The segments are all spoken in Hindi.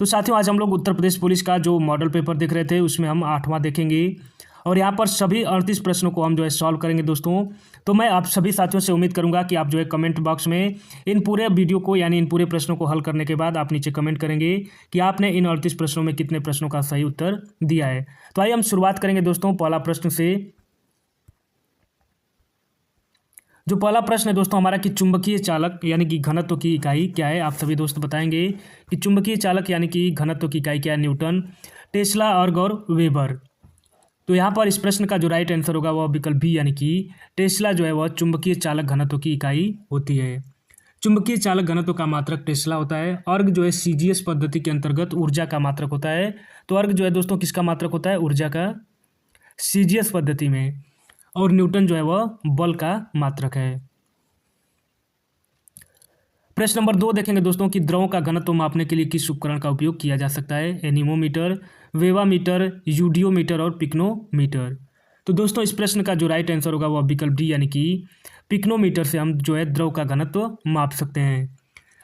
तो साथियों आज हम लोग उत्तर प्रदेश पुलिस का जो मॉडल पेपर देख रहे थे उसमें हम 8वां देखेंगे और यहाँ पर सभी 38 प्रश्नों को हम जो है सॉल्व करेंगे दोस्तों। तो मैं आप सभी साथियों से उम्मीद करूंगा कि आप जो है कमेंट बॉक्स में इन पूरे वीडियो को यानी इन पूरे प्रश्नों को हल करने के बाद आप नीचे कमेंट करेंगे कि आपने इन 38 प्रश्नों में कितने प्रश्नों का सही उत्तर दिया है। तो आइए हम शुरुआत करेंगे दोस्तों पहला प्रश्न से। जो पहला प्रश्न है दोस्तों हमारा कि चुंबकीय चालक यानी कि घनत्व की इकाई क्या है। आप सभी दोस्त बताएंगे कि चुंबकीय चालक यानी कि घनत्व की इकाई क्या है। न्यूटन, टेस्ला, अर्ग और वेबर। तो यहाँ पर इस प्रश्न का जो राइट आंसर होगा वह विकल्प बी यानी कि टेस्ला जो है वह चुंबकीय चालक घनत्व की इकाई होती है। चुंबकीय चालक घनत्व का मात्रक टेस्ला होता है। अर्ग जो है सीजीएस पद्धति के अंतर्गत ऊर्जा का मात्रक होता है। तो अर्ग जो है दोस्तों किसका मात्रक होता है? ऊर्जा का, सीजीएस पद्धति में। और न्यूटन जो है वह बल का मात्रक है। प्रश्न नंबर 2 देखेंगे दोस्तों कि द्रवों का घनत्व मापने के लिए किस उपकरण का उपयोग किया जा सकता है। एनीमोमीटर, वेवामीटर, यूडियोमीटर और पिक्नोमीटर। तो दोस्तों इस प्रश्न का जो राइट आंसर होगा वह विकल्प डी यानी कि पिक्नोमीटर से हम जो है द्रव का घनत्व माप सकते हैं।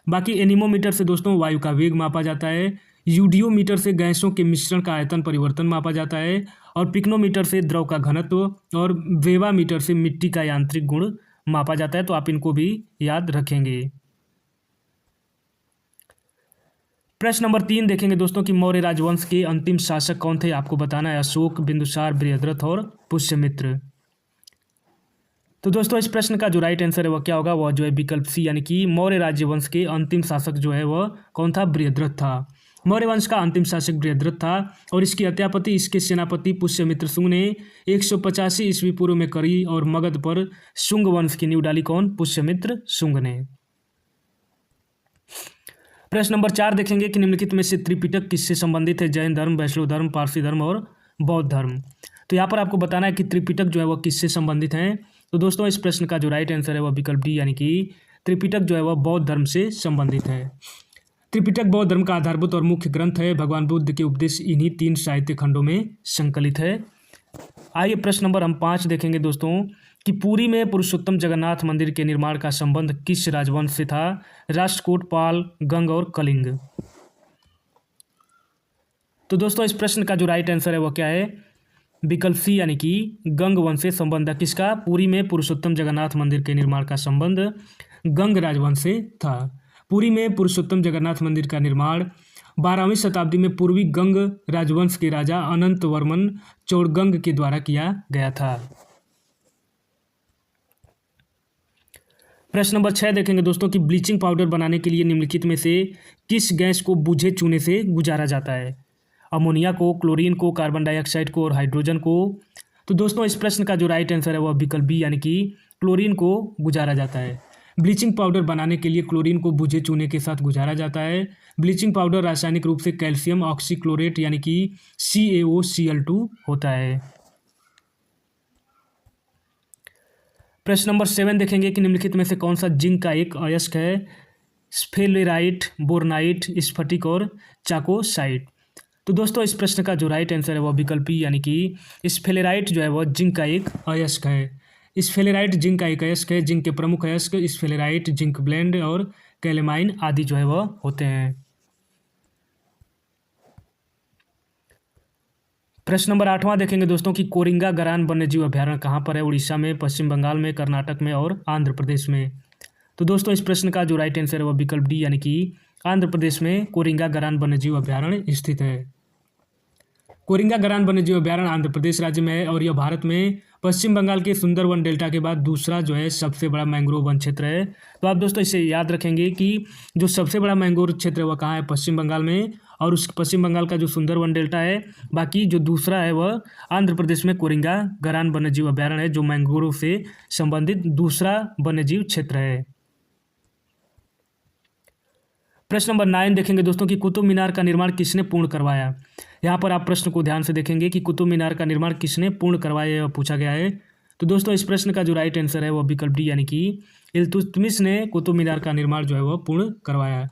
बाकी एनीमोमीटर से दोस्तों वायु का वेग मापा जाता है। यूडियोमीटर से गैसों के मिश्रण का आयतन परिवर्तन मापा जाता है। और पिक्नोमीटर से द्रव का घनत्व और वेवामीटर से मिट्टी का यांत्रिक गुण मापा जाता है। तो आप इनको भी याद रखेंगे। प्रश्न नंबर 3 देखेंगे दोस्तों कि मौर्य राजवंश के अंतिम शासक कौन थे। आपको बताना है अशोक, बिंदुसार, बृहद्रथ और पुष्यमित्र। तो दोस्तों इस प्रश्न का जो राइट आंसर है वह क्या होगा? वह जो है विकल्प सी यानी कि मौर्य राज्यवंश के अंतिम शासक जो है वह कौन था? बृहद्रथ था। मौर्य वंश का अंतिम शासक बृहद्रथ था और इसकी हत्यापति इसके सेनापति पुष्यमित्र शुंग ने 185 ईस्वी पूर्व में करी और मगध पर शुंग वंश की नींव डाली। कौन? पुष्यमित्र शुंग ने। प्रश्न नंबर 4 देखेंगे कि निम्नलिखित में से त्रिपिटक किससे संबंधित है। जैन धर्म, वैष्णव धर्म, पारसी धर्म और बौद्ध धर्म। तो यहाँ पर आपको बताना है कि त्रिपिटक जो है वह किससे संबंधित हैं। तो दोस्तों इस प्रश्न का जो राइट आंसर है वह विकल्प डी यानी कि त्रिपिटक जो है वह बौद्ध धर्म से संबंधित है। त्रिपिटक बौद्ध धर्म का आधारभूत और मुख्य ग्रंथ है। भगवान बुद्ध के उपदेश इन्हीं 3 साहित्य खंडों में संकलित है। आइए प्रश्न नंबर हम 5 देखेंगे दोस्तों कि पुरी में पुरुषोत्तम जगन्नाथ मंदिर के निर्माण का संबंध किस राजवंश से था। राष्ट्रकूट, पाल, गंग और कलिंग। तो दोस्तों इस प्रश्न का जो राइट आंसर है वह क्या है? विकल्प सी यानी कि गंग वंश से संबंध है। किसका? पुरी में पुरुषोत्तम जगन्नाथ मंदिर के निर्माण का संबंध गंग राजवंश से था। पुरी में पुरुषोत्तम जगन्नाथ मंदिर का निर्माण 12वीं शताब्दी में पूर्वी गंग राजवंश के राजा अनंत वर्मन चौड़गंग के द्वारा किया गया था। प्रश्न नंबर 6 देखेंगे दोस्तों कि ब्लीचिंग पाउडर बनाने के लिए निम्नलिखित में से किस गैस को बुझे चूने से गुजारा जाता है। अमोनिया को, क्लोरीन को, कार्बन डाइऑक्साइड को और हाइड्रोजन को। तो दोस्तों इस प्रश्न का जो राइट आंसर है वह विकल्प बी यानी कि क्लोरीन को गुजारा जाता है। ब्लीचिंग पाउडर बनाने के लिए क्लोरीन को बुझे चूने के साथ गुजारा जाता है। ब्लीचिंग पाउडर रासायनिक रूप से कैल्शियम ऑक्सीक्लोरेट यानी कि CaOCl2 होता है। प्रश्न नंबर 7 देखेंगे कि निम्नलिखित में से कौन सा जिंक का एक अयस्क है। स्फेलेराइट, बोरनाइट, स्फटिक और चाकोसाइट। तो दोस्तों इस प्रश्न का जो राइट आंसर है वह विकल्प बी यानी कि स्फेलेराइट जो है वह जिंक का एक अयस्क है। स्फेलेराइट जिंक का एक अयस्क है। जिंक के प्रमुख अयस्क स्फेलेराइट, जिंक ब्लेंड और कैलेमाइन आदि जो है वह होते हैं। प्रश्न नंबर 8वां देखेंगे दोस्तों कि कोरिंगा गरान वन्यजीव अभ्यारण्य कहाँ पर है। उड़ीसा में, पश्चिम बंगाल में, कर्नाटक में और आंध्र प्रदेश में। तो दोस्तों इस प्रश्न का जो राइट आंसर है वह विकल्प डी यानी कि आंध्र प्रदेश में कोरिंगा गरान वन्यजीव अभ्यारण्य स्थित है। कोरिंगा गरान वन्यजीव अभ्यारण्य आंध्र प्रदेश राज्य में है और यह भारत में पश्चिम बंगाल के सुंदरवन डेल्टा के बाद दूसरा जो है सबसे बड़ा मैंग्रोव वन क्षेत्र है। तो आप दोस्तों इसे याद रखेंगे कि जो सबसे बड़ा मैंग्रोव क्षेत्र है वह कहाँ है? पश्चिम बंगाल में। और उस पश्चिम बंगाल का जो सुंदरवन डेल्टा है, बाकी जो दूसरा है वह आंध्र प्रदेश में कोरिंगा गरान वन्यजीव अभ्यारण्य है जो मैंग्रोव से संबंधित दूसरा वन्यजीव क्षेत्र है। प्रश्न नंबर 9 देखेंगे दोस्तों कि कुतुब मीनार का निर्माण किसने पूर्ण करवाया। यहाँ पर आप प्रश्न को ध्यान से देखेंगे कि कुतुब मीनार का निर्माण किसने पूर्ण करवाया यह पूछा गया है। तो दोस्तों इस प्रश्न का जो राइट आंसर है वह विकल्प डी यानी कि इल्तुतमिश ने कुतुब मीनार का निर्माण जो है वह पूर्ण करवाया।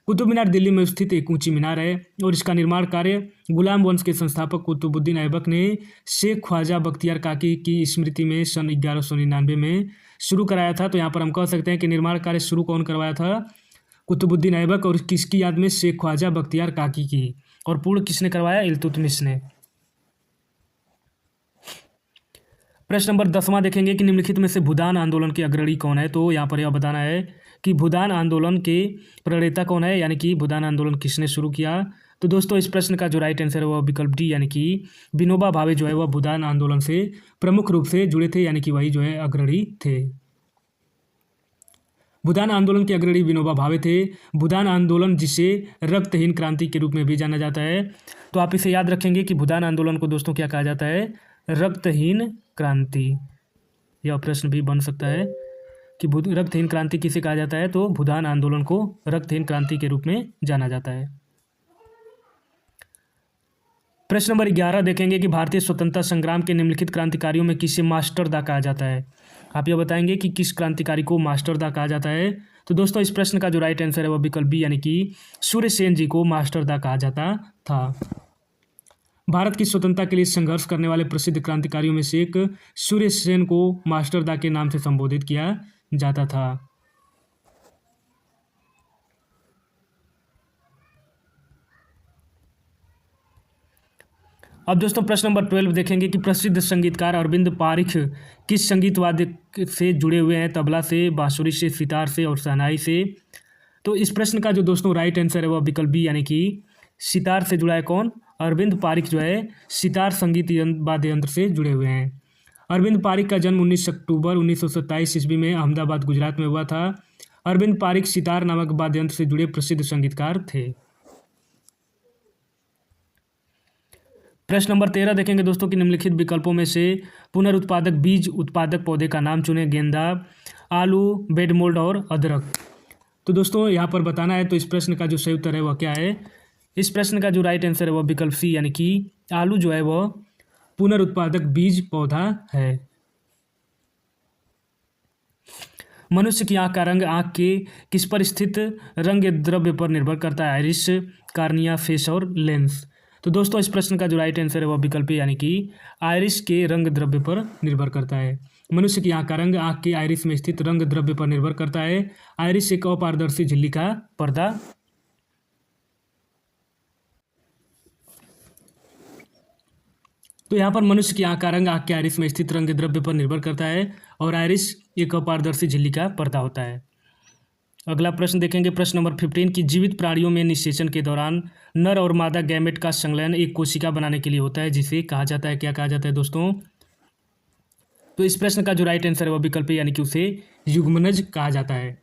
कुतुब मीनार दिल्ली में स्थित एक ऊंची मीनार है और इसका निर्माण कार्य गुलाम वंश के संस्थापक कुतुबुद्दीन ऐबक ने शेख ख्वाजा बख्तियार काकी की स्मृति में सन 1199 में शुरू कराया था। तो यहाँ पर हम कह सकते हैं कि निर्माण कार्य शुरू कौन करवाया था? कुतुबुद्दीन ऐबक और किसकी याद में शेख ख्वाजा बख्तियार काकी की, और पूर्ण किसने करवाया? इल्तुतमिश ने। प्रश्न नंबर 10वां देखेंगे कि निम्नलिखित में से भूदान आंदोलन के अग्रणी कौन है। तो यहाँ पर यह बताना है कि भूदान आंदोलन के प्रणेता कौन है, यानी कि भूदान आंदोलन किसने शुरू किया। तो दोस्तों इस प्रश्न का जो राइट आंसर है वह विकल्प डी, यानी कि विनोबा भावे जो है वह भूदान आंदोलन से प्रमुख रूप से जुड़े थे, यानी कि वही जो है अग्रणी थे। भूदान आंदोलन के अग्रणी विनोबा भावे थे। भूदान आंदोलन जिसे रक्तहीन क्रांति के रूप में भी जाना जाता है, तो आप इसे याद रखेंगे कि भूदान आंदोलन को दोस्तों क्या कहा जाता है? रक्तहीन क्रांति। यह प्रश्न भी बन सकता है कि रक्तहीन क्रांति किसे कहा जाता है, तो भूदान आंदोलन को रक्तहीन क्रांति के रूप में जाना जाता है। प्रश्न नंबर 11 देखेंगे कि भारतीय स्वतंत्रता संग्राम के निम्नलिखित क्रांतिकारियों में किसे मास्टरदा कहा जाता है। आप यह बताएंगे कि किस क्रांतिकारी को मास्टरदा कहा जाता है। तो दोस्तों इस प्रश्न का जो राइट आंसर है वह विकल्प बी, यानी कि सूर्यसेन जी को मास्टरदा कहा जाता था। भारत की स्वतंत्रता के लिए संघर्ष करने वाले प्रसिद्ध क्रांतिकारियों में से एक सूर्यसेन को मास्टरदा के नाम से संबोधित किया जाता था। अब दोस्तों प्रश्न नंबर 12 देखेंगे कि प्रसिद्ध संगीतकार अरविंद पारिख किस संगीत वाद्य से जुड़े हुए हैं? तबला से, बांसुरी से, सितार से और शहनाई से। तो इस प्रश्न का जो दोस्तों राइट आंसर है वह विकल्प बी, यानी कि सितार से जुड़ा है। कौन? अरविंद पारिख जो है सितार संगीत वाद्य यंत्र से जुड़े हुए हैं। अरविंद पारिख का जन्म 19 अक्टूबर 1927 ईस्वी में अहमदाबाद गुजरात में हुआ था। अरविंद पारिख सितार नामक वाद्य यंत्र से जुड़े प्रसिद्ध संगीतकार थे। प्रश्न नंबर 13 देखेंगे दोस्तों कि निम्नलिखित विकल्पों में से पुनरुत्पादक बीज उत्पादक पौधे का नाम चुनें। गेंदा, आलू, बेडमोल्ड और अदरक। तो दोस्तों यहाँ पर बताना है, तो इस प्रश्न का जो सही उत्तर है वह क्या है? इस प्रश्न का जो राइट आंसर है वह विकल्प सी, यानी कि आलू जो है वह पुनरुत्पादक बीज पौधा है। मनुष्य की आंख का रंग आंख के किस पर स्थित रंग द्रव्य पर निर्भर करता है? आइरिस, कार्निया, फेस और लेंस। तो दोस्तों इस प्रश्न का जो राइट आंसर है वह विकल्प है, यानी कि आइरिस के रंग द्रव्य पर निर्भर करता है। मनुष्य की आंख का रंग आंख के आइरिस में स्थित रंग द्रव्य पर निर्भर करता है। आइरिस एक अपारदर्शी झिल्ली का पर्दा। तो यहाँ पर मनुष्य की आंख का रंग आंख के आइरिस में स्थित रंग द्रव्य पर निर्भर करता है और आइरिस एक अपारदर्शी झिल्ली का पर्दा होता है। अगला प्रश्न देखेंगे, प्रश्न नंबर 15 की जीवित प्राणियों में निषेचन के दौरान नर और मादा गैमेट का संलयन एक कोशिका बनाने के लिए होता है, जिसे कहा जाता है, क्या कहा जाता है दोस्तों? तो इस प्रश्न का जो राइट आंसर है वह विकल्प है, यानी कि उसे युग्मनज कहा जाता है।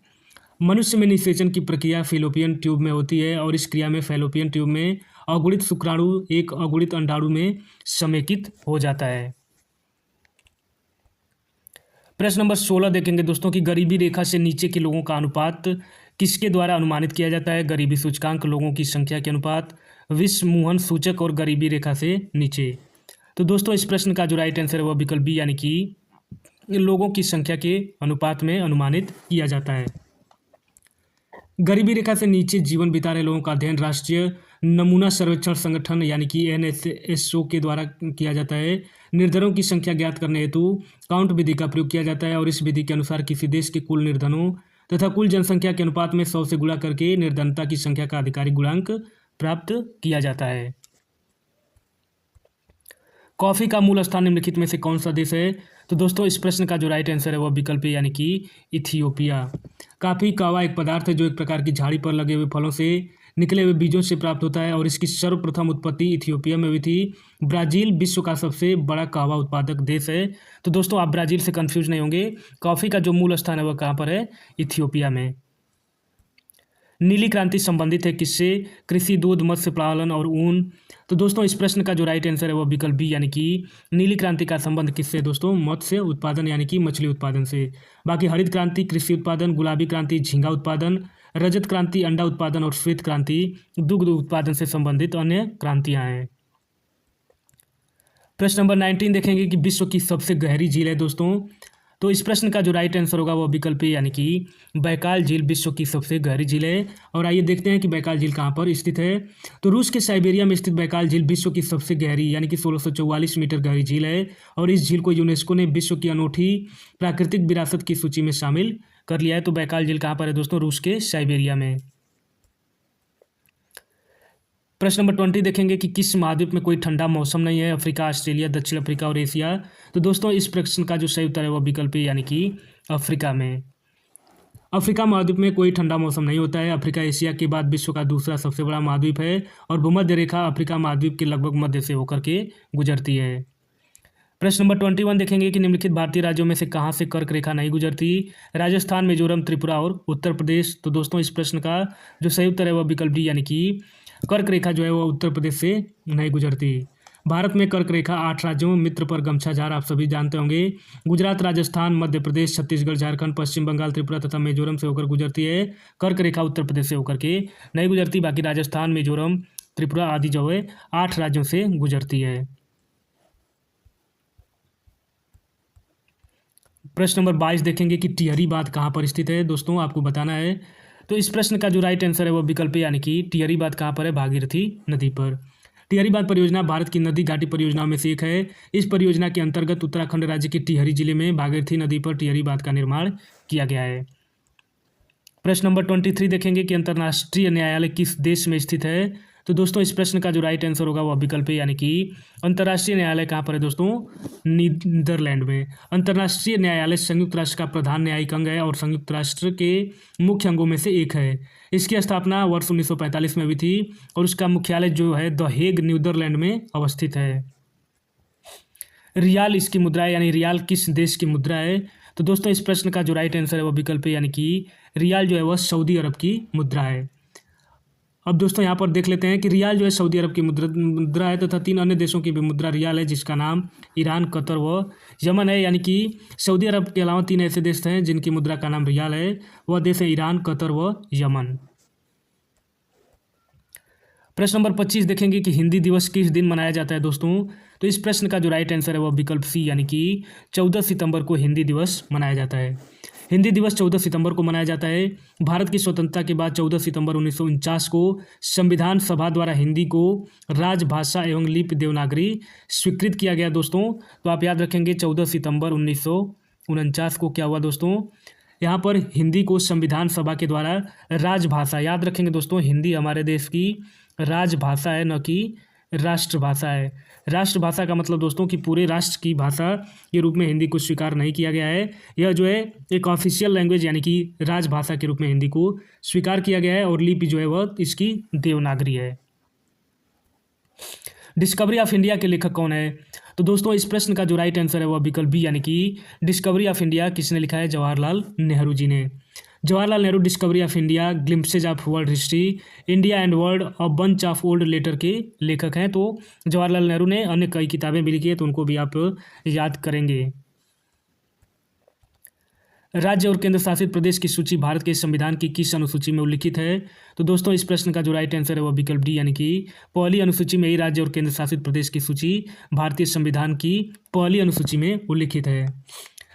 मनुष्य में निषेचन की प्रक्रिया फैलोपियन ट्यूब में होती है और इस क्रिया में फैलोपियन ट्यूब में अगुणित शुक्राणु एक अगुणित अंडाणु में समेकित हो जाता है। प्रश्न नंबर 16 देखेंगे दोस्तों कि गरीबी रेखा से नीचे के लोगों का अनुपात किसके द्वारा अनुमानित किया जाता है? गरीबी सूचकांक, लोगों की संख्या के अनुपात, विश्व मुहन सूचक और गरीबी रेखा से नीचे। तो दोस्तों इस प्रश्न का जो राइट आंसर है वह विकल्प बी, यानी कि लोगों की संख्या के अनुपात में अनुमानित किया जाता है। गरीबी रेखा से नीचे जीवन बिता रहे लोगों का अध्ययन राष्ट्रीय नमूना सर्वेक्षण संगठन यानी कि NSSO के द्वारा किया जाता है। निर्धनों की संख्या ज्ञात करने हेतु काउंट विधि का प्रयोग किया जाता है और इस विधि के अनुसार किसी देश के कुल निर्धनों तथा कुल जनसंख्या के अनुपात में 100 से गुणा करके निर्धनता की संख्या का आधिकारिक गुणांक प्राप्त किया जाता है। कॉफ़ी का मूल स्थान निम्नलिखित में से कौन सा देश है? तो दोस्तों इस प्रश्न का जो राइट आंसर है वह विकल्प है, यानी कि इथियोपिया। काफ़ी कावा एक पदार्थ है जो एक प्रकार की झाड़ी पर लगे हुए फलों से निकले हुए बीजों से प्राप्त होता है और इसकी सर्वप्रथम उत्पत्ति इथियोपिया में हुई थी। ब्राज़ील विश्व का सबसे बड़ा कहवा उत्पादक देश है। तो दोस्तों आप ब्राज़ील से कंफ्यूज नहीं होंगे, कॉफ़ी का जो मूल स्थान है वह कहाँ पर है? इथियोपिया में। नीली क्रांति संबंधित है किससे? कृषि, दूध, मत्स्य पालन और ऊन। तो दोस्तों इस प्रश्न का जो राइट आंसर है वह विकल्प बी, यानी कि नीली क्रांति का संबंध किससे दोस्तों? मत्स्य उत्पादन यानी कि मछली उत्पादन से। बाकी हरित क्रांति कृषि उत्पादन, गुलाबी क्रांति झींगा उत्पादन, रजत क्रांति अंडा उत्पादन और श्वेत क्रांति दुग्ध उत्पादन से संबंधित अन्य क्रांतियां हैं। प्रश्न नंबर 19 देखेंगे कि विश्व की सबसे गहरी झील है दोस्तों। तो इस प्रश्न का जो राइट आंसर होगा वो विकल्प है, यानी कि बैकाल झील विश्व की सबसे गहरी झील है। और आइए देखते हैं कि बैकाल झील कहाँ पर स्थित है। तो रूस के साइबेरिया में स्थित बैकाल झील विश्व की सबसे गहरी यानी कि 1644 मीटर गहरी झील है और इस झील को यूनेस्को ने विश्व की अनूठी प्राकृतिक विरासत की सूची में शामिल कर लिया है। तो बैकाल झील कहाँ पर है दोस्तों? रूस के साइबेरिया में। प्रश्न नंबर 20 देखेंगे कि किस महाद्वीप में कोई ठंडा मौसम नहीं है? अफ्रीका, ऑस्ट्रेलिया, दक्षिण अफ्रीका और एशिया। तो दोस्तों इस प्रश्न का जो सही उत्तर है वह विकल्प ए यानी कि अफ्रीका में। अफ्रीका महाद्वीप में कोई ठंडा मौसम नहीं होता है। अफ्रीका एशिया के बाद विश्व का दूसरा सबसे बड़ा महाद्वीप है और भूमध्य रेखा अफ्रीका महाद्वीप के लगभग मध्य से होकर के गुजरती है। प्रश्न नंबर 21 देखेंगे कि निम्नलिखित भारतीय राज्यों में से कहाँ से कर्क रेखा नहीं गुजरती? राजस्थान, मिजोरम, त्रिपुरा और उत्तर प्रदेश। तो दोस्तों इस प्रश्न का जो सही उत्तर है वह विकल्प डी यानी कि कर्क रेखा जो है वह उत्तर प्रदेश से नहीं गुजरती। भारत में कर्क रेखा 8 राज्यों मित्र पर गमछाझार आप सभी जानते होंगे। गुजरात, राजस्थान, मध्य प्रदेश, छत्तीसगढ़, झारखंड, पश्चिम बंगाल, त्रिपुरा तथा मिजोरम से होकर गुजरती है। कर्क रेखा उत्तर प्रदेश से होकर के नहीं गुजरती। बाकी राजस्थान, मिजोरम, त्रिपुरा आदि जो है 8 राज्यों से गुजरती है। प्रश्न नंबर 22 देखेंगे कि टिहरी बांध कहाँ पर स्थित है? दोस्तों आपको बताना है। तो इस प्रश्न का जो राइट आंसर है वो विकल्प यानी कि टिहरी बांध कहाँ पर है? भागीरथी नदी पर। टिहरी बांध परियोजना भारत की नदी घाटी परियोजनाओं में से एक है। इस परियोजना के अंतर्गत उत्तराखंड राज्य के टिहरी जिले में भागीरथी नदी पर टिहरी बांध का निर्माण किया गया है। प्रश्न नंबर 23 देखेंगे कि अंतर्राष्ट्रीय न्यायालय किस देश में स्थित है? तो दोस्तों इस प्रश्न का जो राइट आंसर होगा वह विकल्प है यानी कि अंतर्राष्ट्रीय न्यायालय कहाँ पर है दोस्तों? नीदरलैंड में। अंतर्राष्ट्रीय न्यायालय संयुक्त राष्ट्र का प्रधान न्यायिक अंग है और संयुक्त राष्ट्र के मुख्य अंगों में से एक है। इसकी स्थापना वर्ष 1945 में हुई थी और उसका मुख्यालय जो है द हेग, नीदरलैंड में अवस्थित है। रियाल इसकी मुद्रा है, यानी रियाल किस देश की मुद्रा है? तो दोस्तों इस प्रश्न का जो राइट आंसर है वह विकल्प है यानी कि रियाल जो है वह सऊदी अरब की मुद्रा है। अब दोस्तों यहाँ पर देख लेते हैं कि रियाल जो है सऊदी अरब की मुद्रा है तथा 3 अन्य देशों की भी मुद्रा रियाल है, जिसका नाम ईरान, कतर व यमन है। यानी कि सऊदी अरब के अलावा 3 ऐसे देश हैं जिनकी मुद्रा का नाम रियाल है। वह देश है ईरान, कतर व यमन। प्रश्न नंबर 25 देखेंगे कि हिंदी दिवस किस दिन मनाया जाता है दोस्तों? तो इस प्रश्न का जो राइट आंसर है वह विकल्प सी यानी कि 14 सितंबर को हिंदी दिवस मनाया जाता है। हिंदी दिवस 14 सितंबर को मनाया जाता है। भारत की स्वतंत्रता के बाद 14 सितंबर 1949 को संविधान सभा द्वारा हिंदी को राजभाषा एवं लिपि देवनागरी स्वीकृत किया गया दोस्तों। तो आप याद रखेंगे 14 सितंबर 1949 को क्या हुआ दोस्तों? यहाँ पर हिंदी को संविधान सभा के द्वारा राजभाषा, याद रखेंगे दोस्तों, हिंदी हमारे देश की राजभाषा है, न कि राष्ट्रभाषा है। राष्ट्रभाषा का मतलब दोस्तों कि पूरे राष्ट्र की भाषा के रूप में हिंदी को स्वीकार नहीं किया गया है। यह जो है एक ऑफिशियल लैंग्वेज यानी कि राजभाषा के रूप में हिंदी को स्वीकार किया गया है और लिपि जो है वह इसकी देवनागरी है। डिस्कवरी ऑफ इंडिया के लेखक कौन है? तो दोस्तों इस प्रश्न का जो राइट आंसर है वह विकल्प बी यानी कि डिस्कवरी ऑफ इंडिया किसने लिखा है? जवाहरलाल नेहरू जी ने। Jawaharlal Nehru discovery of India, glimpses of world history, India and world, a bunch of old letter के लेखक हैं। तो जवाहरलाल नेहरू ने अन्य कई किताबें भी लिखी है, तो उनको भी आप याद करेंगे। राज्य और केंद्र शासित प्रदेश की सूची भारत के संविधान की किस अनुसूची में उल्लिखित है? तो दोस्तों इस प्रश्न का जो राइट आंसर है वह विकल्प डी यानी कि पहली अनुसूची में ही राज्य और केंद्र शासित प्रदेश की सूची भारतीय संविधान की पहली अनुसूची में उल्लिखित है।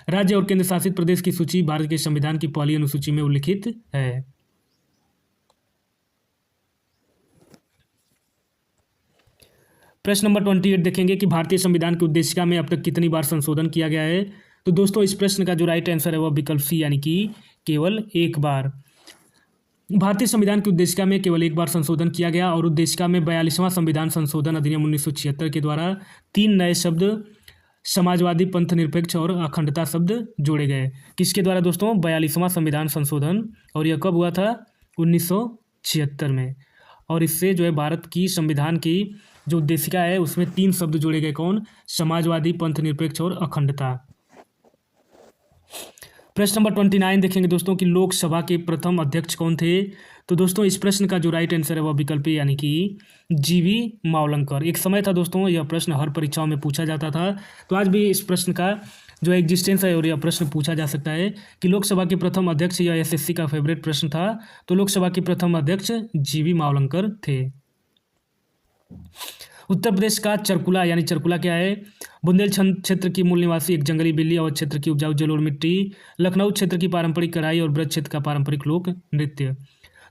राज्य और केंद्र शासित प्रदेश की सूची भारत के संविधान की पहली अनुसूची में उल्लिखित है। प्रश्न नंबर 28 देखेंगे कि भारतीय संविधान की उद्देशिका में अब तक कितनी बार संशोधन किया गया है? तो दोस्तों इस प्रश्न का जो राइट आंसर है वह विकल्प सी यानी कि केवल एक बार। भारतीय संविधान की उद्देशिका में केवल एक बार संशोधन किया गया और उद्देशिका में 42वां संविधान संशोधन अधिनियम 1976 के द्वारा 3 नए शब्द समाजवादी, पंथ निरपेक्ष और अखंडता शब्द जोड़े गए। किसके द्वारा दोस्तों? 42वां संविधान संशोधन, और यह कब हुआ था? 1976 में। और इससे जो है भारत की संविधान की जो उद्देशिका है उसमें 3 शब्द जोड़े गए। कौन? समाजवादी, पंथ निरपेक्ष और अखंडता। प्रश्न नंबर 29 देखेंगे दोस्तों कि लोकसभा के प्रथम अध्यक्ष कौन थे? तो दोस्तों इस प्रश्न का जो राइट आंसर है वह विकल्प यानी कि जीवी मावलंकर। एक समय था दोस्तों यह प्रश्न हर परीक्षाओं में पूछा जाता था, तो आज भी इस प्रश्न का जो एग्जिस्टेंस है और यह प्रश्न पूछा जा सकता है कि लोकसभा के प्रथम अध्यक्ष, यह एसएससी का फेवरेट प्रश्न था। तो लोकसभा के प्रथम अध्यक्ष जीवी मावलंकर थे। उत्तर प्रदेश का चरकुला, यानी चरकुला क्या है? बुंदेलखंड क्षेत्र की मूल निवासी एक जंगली बिल्ली, अवध क्षेत्र की उपजाऊ जलोढ़ मिट्टी, लखनऊ क्षेत्र की पारंपरिक कढ़ाई और ब्रज क्षेत्र का पारंपरिक लोक नृत्य।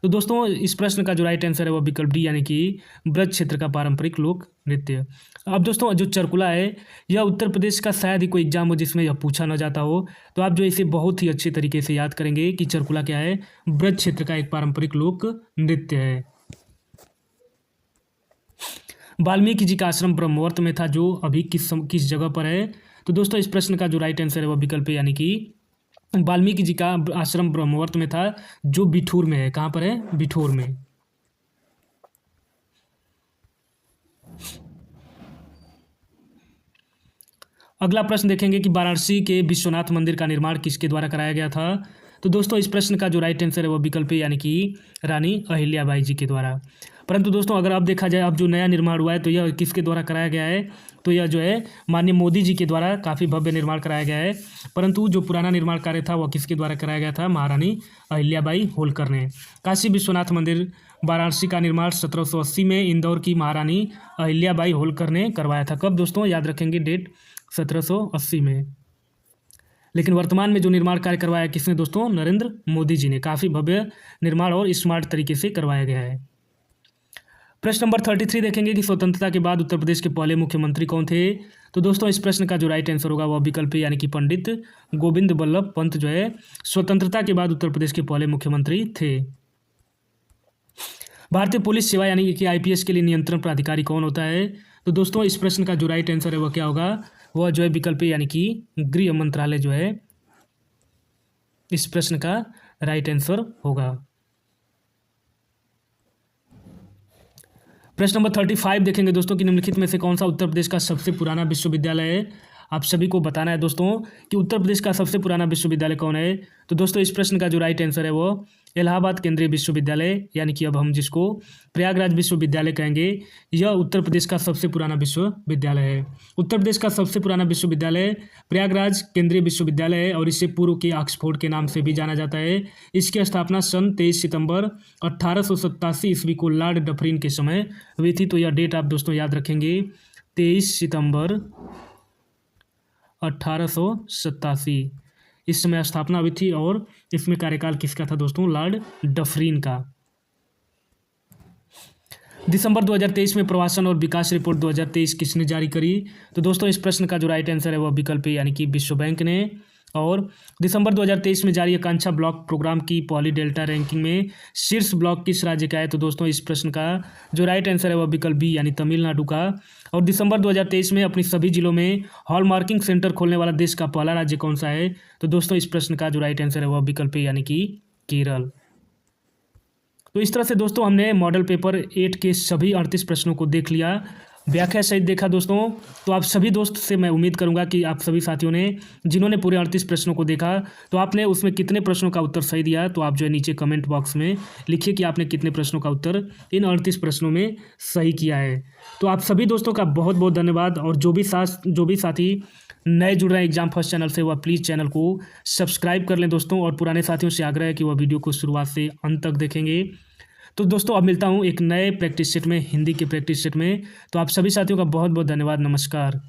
तो दोस्तों इस प्रश्न का जो राइट आंसर है वह विकल्प डी यानी कि ब्रज क्षेत्र का पारंपरिक लोक नृत्य। अब दोस्तों जो चरकुला है यह उत्तर प्रदेश का शायद ही कोई एग्जाम हो जिसमें यह पूछा न जाता हो, तो आप जो इसे बहुत ही अच्छे तरीके से याद करेंगे कि चरकुला क्या है? ब्रज क्षेत्र का एक पारंपरिक लोक नृत्य है। वाल्मीकि जी का आश्रम ब्रह्मवर्त में था, जो अभी किस जगह पर है? तो दोस्तों इस प्रश्न का जो राइट आंसर है वह विकल्प यानी कि वाल्मीकि जी का आश्रम ब्रह्मवर्त में था, जो बिठूर में है। कहाँ पर है? बिठूर में। अगला प्रश्न देखेंगे कि वाराणसी के विश्वनाथ मंदिर का निर्माण किसके द्वारा कराया गया था? तो दोस्तों इस प्रश्न का जो राइट आंसर है वह विकल्प यानी कि रानी अहिल्याबाई जी के द्वारा। परंतु दोस्तों अगर अब देखा जाए, अब जो नया निर्माण हुआ है तो यह किसके द्वारा कराया गया है? तो यह जो है माननीय मोदी जी के द्वारा काफ़ी भव्य निर्माण कराया गया है। परंतु जो पुराना निर्माण कार्य था वह किसके द्वारा कराया गया था? महारानी अहिल्याबाई होलकर ने। काशी विश्वनाथ मंदिर वाराणसी का निर्माण 1780 में इंदौर की महारानी अहिल्याबाई होलकर ने करवाया था। कब दोस्तों? याद रखेंगे डेट, 1780 में। लेकिन वर्तमान में जो निर्माण कार्य करवाया किसने दोस्तों? नरेंद्र मोदी जी ने। काफ़ी भव्य निर्माण और स्मार्ट तरीके से करवाया गया है। प्रश्न नंबर 33 देखेंगे कि स्वतंत्रता के बाद उत्तर प्रदेश के पहले मुख्यमंत्री कौन थे? तो दोस्तों इस प्रश्न का जो राइट आंसर होगा वह विकल्प यानी कि पंडित गोविंद बल्लभ पंत जो है स्वतंत्रता के बाद उत्तर प्रदेश के पहले मुख्यमंत्री थे। भारतीय पुलिस सेवा यानी कि आईपीएस के लिए नियंत्रण प्राधिकारी कौन होता है? तो दोस्तों इस प्रश्न का जो राइट आंसर है वह क्या होगा? वह जो है विकल्प यानी कि गृह मंत्रालय जो है इस प्रश्न का राइट आंसर होगा। प्रश्न नंबर 35 देखेंगे दोस्तों कि निम्नलिखित में से कौन सा उत्तर प्रदेश का सबसे पुराना विश्वविद्यालय है? आप सभी को बताना है दोस्तों कि उत्तर प्रदेश का सबसे पुराना विश्वविद्यालय कौन है। तो दोस्तों इस प्रश्न का जो राइट आंसर है वो इलाहाबाद केंद्रीय विश्वविद्यालय यानी कि अब हम जिसको प्रयागराज विश्वविद्यालय कहेंगे, यह उत्तर प्रदेश का सबसे पुराना विश्वविद्यालय है। उत्तर प्रदेश का सबसे पुराना विश्वविद्यालय प्रयागराज केंद्रीय विश्वविद्यालय है और इसे पूर्व के ऑक्सफोर्ड के नाम से भी जाना जाता है। इसकी स्थापना सन 23 सितंबर 1887 ईस्वी को लॉर्ड डफरिन के समय हुई थी। तो यह डेट आप दोस्तों याद रखेंगे, 23 सितंबर 1887 इस समय स्थापना हुई थी और इसमें कार्यकाल किसका था दोस्तों? लॉर्ड डफरिन का। दिसंबर 2023 में प्रवासन और विकास रिपोर्ट 2023 किसने जारी करी? तो दोस्तों इस प्रश्न का जो राइट आंसर है वह विकल्प यानी कि विश्व बैंक ने। और दिसंबर 2023 में जारी आकांक्षा ब्लॉक प्रोग्राम की पॉली डेल्टा रैंकिंग में शीर्ष ब्लॉक किस राज्य का है? तो दोस्तों इस प्रश्न का जो राइट आंसर है वह विकल्प बी यानी तमिलनाडु का। और दिसंबर 2023 में अपनी सभी जिलों में हॉलमार्किंग सेंटर खोलने वाला देश का पहला राज्य कौन सा है? तो दोस्तों इस प्रश्न का जो राइट आंसर है वह विकल्प यानी कि केरल। तो इस तरह से दोस्तों हमने मॉडल पेपर 8 के सभी 38 प्रश्नों को देख लिया, व्याख्या सहित देखा दोस्तों। तो आप सभी दोस्त से मैं उम्मीद करूंगा कि आप सभी साथियों ने जिन्होंने पूरे 38 प्रश्नों को देखा तो आपने उसमें कितने प्रश्नों का उत्तर सही दिया। तो आप जो है नीचे कमेंट बॉक्स में लिखिए कि आपने कितने प्रश्नों का उत्तर इन 38 प्रश्नों में सही किया है। तो आप सभी दोस्तों का बहुत बहुत धन्यवाद। और जो भी साथी नए जुड़ रहे हैं एग्जाम फर्स्ट चैनल से, वह प्लीज़ चैनल को सब्सक्राइब कर लें दोस्तों। और पुराने साथियों से आग्रह है कि वह वीडियो को शुरुआत से अंत तक देखेंगे। तो दोस्तों अब मिलता हूँ एक नए प्रैक्टिस सेट में, हिंदी के प्रैक्टिस सेट में। तो आप सभी साथियों का बहुत बहुत धन्यवाद। नमस्कार।